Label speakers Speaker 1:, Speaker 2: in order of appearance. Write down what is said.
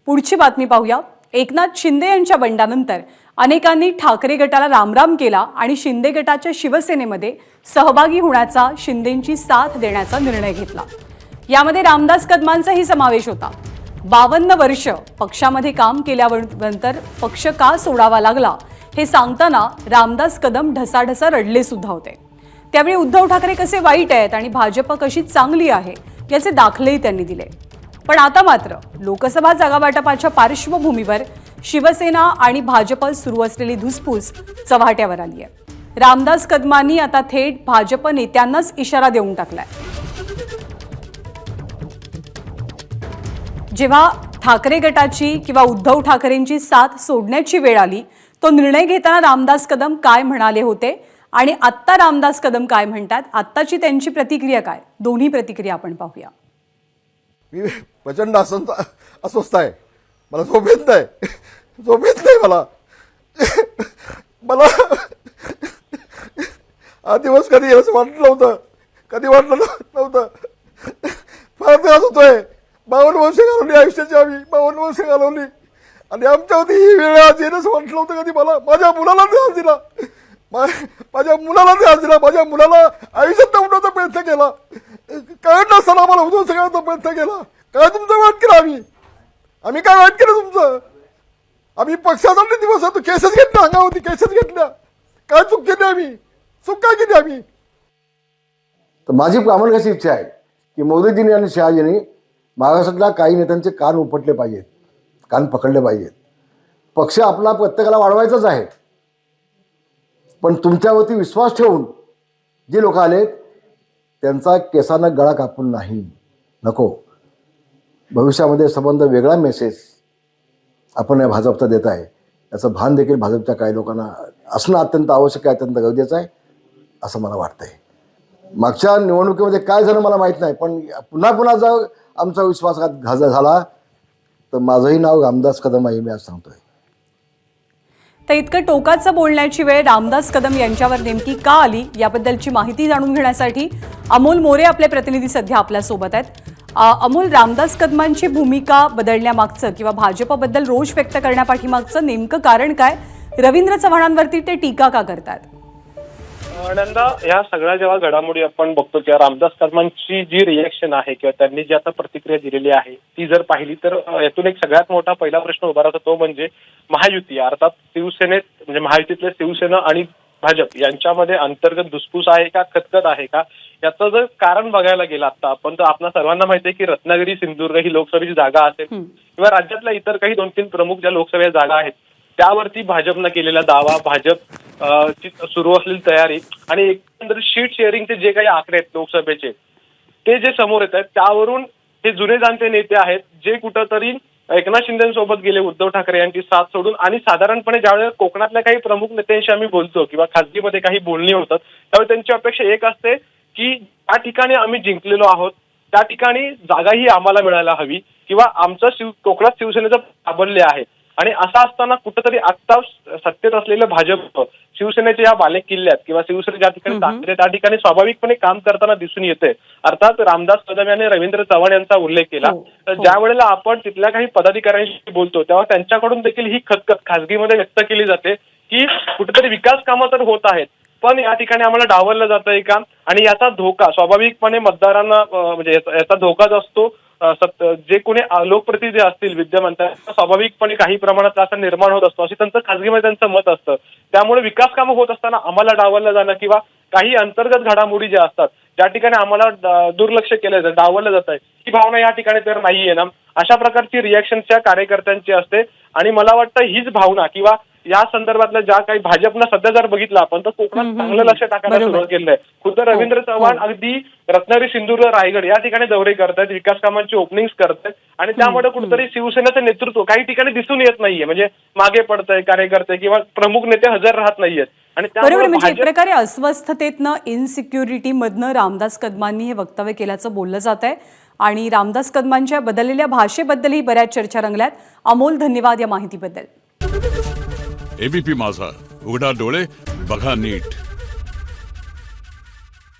Speaker 1: पुढची बातमी पाहूया। एकनाथ शिंदे यांच्या बंडानंतर अनेकांनी ठाकरे गटाला रामराम केला आणि शिंदे गटाच्या शिवसेनेमध्ये सहभागी होण्याचा, शिंदेंची साथ देण्याचा निर्णय घेतला। यामध्ये रामदास कदमांचाही समावेश होता। 52 वर्ष पक्षामध्ये काम केल्यानंतर पक्ष का सोडावा लागला हे सांगताना रामदास कदम ढसाढसा रडले सुद्धा होते। त्यावेळी उद्धव ठाकरे कसे वाईट आहेत आणि भाजप कशी चांगली आहे याचे दाखलेही त्यांनी दिले। पण आता मात्र लोकसभा जागा वाटपाच्या पार्श्वभूमीवर शिवसेना आणि भाजप सुरू असलेली धुसफूस चव्हाट्यावर आली आहे। रामदास कदमांनी आता थेट भाजप नेत्यांनाच इशारा देऊन टाकलाय। जेव्हा ठाकरे गटाची किंवा उद्धव ठाकरेंची साथ सोडण्याची वेळ आली, तो निर्णय घेताना रामदास कदम काय म्हणाले होते आणि आत्ता रामदास कदम काय म्हणतात, आत्ताची त्यांची प्रतिक्रिया काय, दोन्ही प्रतिक्रिया आपण पाहूया।
Speaker 2: मी प्रचंड अस्वस्थ आहे, मला झोप येत नाही मला हा दिवस कधी असं वाटलं नव्हतं, फार त्रास होतोय। 52 वर्ष घालवली आयुष्याची, आम्ही 52 वर्ष घालवली आणि आमच्यावरती ही वेळ आज येणंच वाटलं नव्हतं कधी मला। माझ्या मुलाला त्रास दिला, माझ्या मुलाला आयुष्यात उठवण्याचा प्रयत्न केला, काय नसताना मला उद्ध्वस्त करण्याचा प्रयत्न केला। काय तुमचं वाईट केलं आम्ही काय वाईट केलं तुमचं? आम्ही पक्षासाठी दिवस होतो, केसेस घेतल्या, अंगावरती केसेस घेतल्या, काय चूक केली आम्ही? चूक काय केली आम्ही?
Speaker 3: तर माझी प्रामाणिक अशी इच्छा आहे की मोदीजींनी आणि शहाजींनी महाराष्ट्रातल्या काही नेत्यांचे कान उपटले पाहिजेत, कान पकडले पाहिजेत। पक्ष आपला प्रत्येकाला वाढवायचाच आहे, पण तुमच्यावरती विश्वास ठेवून जे लोक आलेत त्यांचा केसांना गळा कापून नाही, नको। भविष्यामध्ये संबंध वेगळा मेसेज आपण या भाजपचा देत आहे, याचं भान देखील भाजपच्या काही लोकांना असणं अत्यंत आवश्यक आहे, अत्यंत गरजेचं आहे असं मला वाटतंय। मागच्या निवडणुकीमध्ये काय झालं मला माहीत नाही, पण पुन्हा जर आमचा विश्वासघात झाला तर माझंही नाव रामदास कदम आहे, मी आज सांगतोय।
Speaker 1: तर इतकं टोकाचं बोलण्याची वेळ रामदास कदम यांच्यावर नेमकी का आली याबद्दलची माहिती जाणून घेण्यासाठी अमोल मोरे आपले प्रतिनिधी सध्या आपल्या सोबत आहेत। अमोल, रामदास कदमांची भूमिका बदलण्यामागचं किंवा भाजपबद्दल रोष व्यक्त करण्यापाठीमागचं नेमकं कारण काय? रवींद्र चव्हाणांवरती ते टीका का करतात?
Speaker 4: आनंदा, ह्या सगळ्या जेव्हा घडामोडी आपण बघतो किंवा रामदास कदमांची जी रिएक्शन आहे किंवा त्यांनी जी आता प्रतिक्रिया दिलेली आहे ती जर पाहिली तर यातून एक सगळ्यात मोठा पहिला प्रश्न उभा राहतो, तो म्हणजे महायुती, अर्थात शिवसेनेत म्हणजे महायुतीतले शिवसेना आणि भाजप यांच्यामध्ये अंतर्गत धुसफूस आहे का, खतखत आहे का, याचं जर कारण बघायला गेलं आता आपण तर आपल्या सर्वांना माहिती आहे की रत्नागिरी, सिंधुदुर्ग ही लोकसभेची जागा असेल किंवा राज्यातल्या इतर काही 2-3 प्रमुख ज्या लोकसभेच्या जागा आहेत त्यावरती भाजपनं केलेला दावा, भाजप सुरू असलेली तयारी आणि एकंदरीत शीट शेअरिंगचे जे काही आकडे आहेत लोकसभेचे ते जे समोर येत आहेत त्यावरून हे जुने जाणते नेते आहेत जे कुठंतरी एकनाथ शिंदेसोबत गेले, उद्धव ठाकरे यांची साथ सोडून। आणि साधारणपणे ज्यावेळेस कोकणातल्या काही प्रमुख नेत्यांशी आम्ही बोलतो किंवा खासगीमध्ये काही बोलणी होतात त्यावेळी त्यांची अपेक्षा एक असते की त्या ठिकाणी आम्ही जिंकलेलो आहोत, त्या ठिकाणी जागाही आम्हाला मिळायला हवी किंवा आमचं कोकणात शिवसेनेचं प्राबल्य आहे। आणि असं असताना कुठंतरी आत्ता सत्तेत असलेलं भाजप शिवसेनेच्या या बालेकिल्ल्यात किंवा शिवसेने ज्या ठिकाणी ताकद त्या ठिकाणी स्वाभाविकपणे काम करताना दिसून येते। अर्थात रामदास कदम यांनी रवींद्र चव्हाण यांचा उल्लेख केला, तर ज्या वेळेला आपण तिथल्या काही पदाधिकाऱ्यांशी बोलतो तेव्हा त्यांच्याकडून देखील ही खतखत खासगीमध्ये व्यक्त केली जाते की कुठेतरी विकास कामं तर होत आहेत पण या ठिकाणी आम्हाला डावललं जातंय का, आणि याचा धोका स्वाभाविकपणे मतदारांना म्हणजे याचा धोकाच असतो। जे कोणी लोकप्रतिनिधी असतील विद्यमान त्यांना स्वाभाविकपणे काही प्रमाणात त्रास निर्माण होत असतो, अशी त्यांचं खासगीमध्ये त्यांचं मत असतं। त्यामुळे विकास कामं होत असताना आम्हाला डावललं जाणं किंवा काही अंतर्गत घडामोडी ज्या असतात ज्या ठिकाणी आम्हाला दुर्लक्ष केलं जातं, डावललं जात आहे, ही भावना या ठिकाणी तर नाहीये ना, अशा प्रकारची रिएक्शनच्या कार्यकर्त्यांची असते। आणि मला वाटतं हीच भावना किंवा या संदर्भातल्या ज्या काही भाजपनं सध्या जर बघितलं आपण तर कोकणात चांगलं लक्ष टाकायला सुरुवात केलेलं आहे। खुद्द रवींद्र चव्हाण अगदी रत्नागिरी, सिंधुदुर्ग, रायगड या ठिकाणी दौरे करतायत, विकास कामांची ओपनिंग्स करतायत आणि त्यामुळे कुठेतरी शिवसेनेचं नेतृत्व काही ठिकाणी दिसून येत नाहीये, म्हणजे मागे पडतंय कार्यकर्ते किंवा प्रमुख नेते हजर राहत नाहीयेत। आणि
Speaker 1: बरोबर, म्हणजे एक प्रकारे अस्वस्थतेतनं, इनसिक्युरिटी मधनं रामदास कदमांनी हे वक्तव्य केल्याचं बोललं जात आहे आणि रामदास कदमांच्या बदललेल्या भाषेबद्दलही बऱ्याच चर्चा रंगल्यात। अमोल, धन्यवाद या माहितीबद्दल।
Speaker 5: एबीपी माझा, उघडा डोळे बघा नीट।